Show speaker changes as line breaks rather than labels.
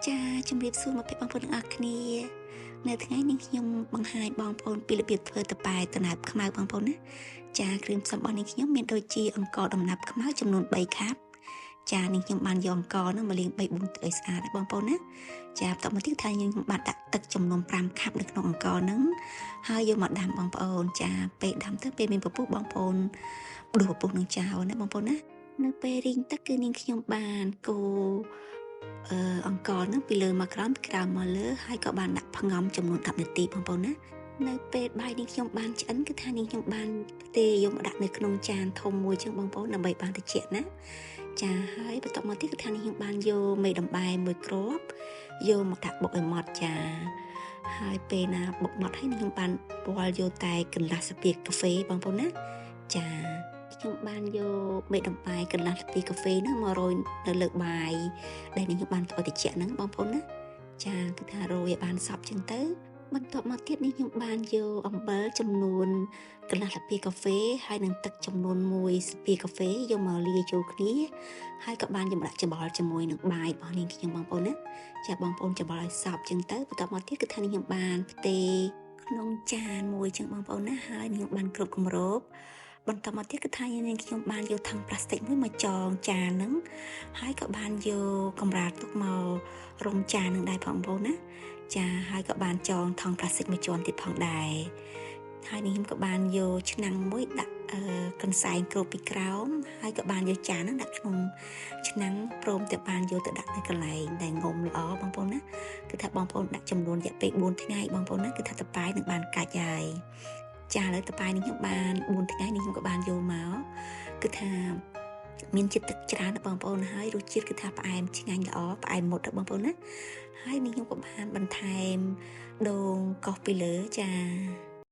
ចាជំរាបសួរមកពីបងប្អូនទាំងអស់គ្នានៅថ្ងៃនេះខ្ញុំបង្ហាញបងប្អូនពីរបៀបធ្វើតប៉ែតំណាប់ខ្មៅបងប្អូនណាចាគ្រឿងផ្សំរបស់នេះខ្ញុំមានដូចជាអង្ករតំណាប់ខ្មៅចំនួន3ខាប់ចានេះខ្ញុំបានយកអង្ករនោះមកលាង3-4ទឹកឲ្យស្អាតណាបងប្អូនណាចាបន្តមកទៀតថាខ្ញុំបានដាក់ទឹកចំនួន5ខាប់នៅក្នុងអង្ករហ្នឹងហើយយកមកដាំបងប្អូនចាពេលដាំទៅពេលមានពពុះបងប្អូនដួសពពុះនឹងចោលណាបងប្អូនណានៅពេលរីងទឹកគឺនាងខ្ញុំបានកូរអង្ករហ្នឹងពីលើមកក្រោមពីក្រោមមកលើហើយក៏បានដាក់ផ្ងំចំនួន10នាទីបងប្អូនណានៅពេលបាយនេះខ្ញុំបានឆ្អិនគឺថានេះខ្ញុំបានផ្ទេយកមកដាក់នៅក្នុងចានធំមួយចឹងបងប្អូនដើម្បីបានត្រជាក់ណាចាហើយបន្តមកទៀតគឺថានេះខ្ញុំបានយកមេដំបែមួយគ្រាប់យកមកដាក់បុកឲ្យម៉ត់ចាហើយពេលណាបុកម៉ត់ហើយនេះខ្ញុំបានពណ៌យកតែកន្លះស្ពាយកាហ្វេបងប្អូនណាចាខ្ញុំបានយកមេដំបែកន្លះស្ពាយកាហ្វេហ្នឹងមករោយនៅលើបាយដែលខ្ញុំបានធ្វើត្រជាក់ហ្នឹងបងប្អូនណាចាគឺថារោយឲ្យបានសព្វចឹងទៅបន្ទាប់មកទៀតនេះខ្ញុំបានយកអំបិលចំនួនកន្លះស្ពាយកាហ្វេហើយនឹងទឹកចំនួន1ស្ពាយកាហ្វេយកមកលាយចូលគ្នាហើយក៏បានយកដាក់ច្បល់ជាមួយនឹងបាយរបស់នាងខ្ញុំបងប្អូនណាចាបងប្អូនច្បល់ឲ្យសព្វចឹងទៅបន្ទាប់មកទៀតគឺថានាងខ្ញុំបានផ្ទេក្នុងចានមួយចឹងបងប្អូនណាហើយនាងបានគ្រប់គម្របបន្តមកទៀតគឺថានាងខ្ញុំបានយកថង់ប្លាស្ទិកមួយមកចងចានហ្នឹងហើយក៏បានយកកម្រាលទុកមករំចាននឹងដែរបងប្អូនណាចាហើយក៏បានចងថង់ប្លាស្ទិកមួយជាន់ទៀតផងដែរហើយនេះខ្ញុំក៏បានយកឆ្នាំងមួយដាក់កន្សែងគ្របពីក្រោមហើយក៏បានយកចានហ្នឹងដាក់ក្នុងឆ្នាំងព្រមទាំងបានយកទៅដាក់នៅកន្លែងដែលងុំល្អបងប្អូនណាគឺថាបងប្អូនដាក់ចំនួនរយៈពេល4ថ្ងៃបងប្អូនណាគឺថាតប៉ែនឹងបានកាច់ហើយចាឥឡូវតប៉ែនេះខ្ញុំបាន4ថ្ងៃនេះខ្ញុំក៏បានយកមកគឺថាមានជាតិទឹកច្រើនណាបងប្អូនហើយរសជាតិគឺថាផ្អែមឆ្ងាញ់ល្អផ្អែមមុតណាបងប្អូនណាហើយនេះខ្ញុំក៏បានបន្ថែមដូងកោសពីលើចា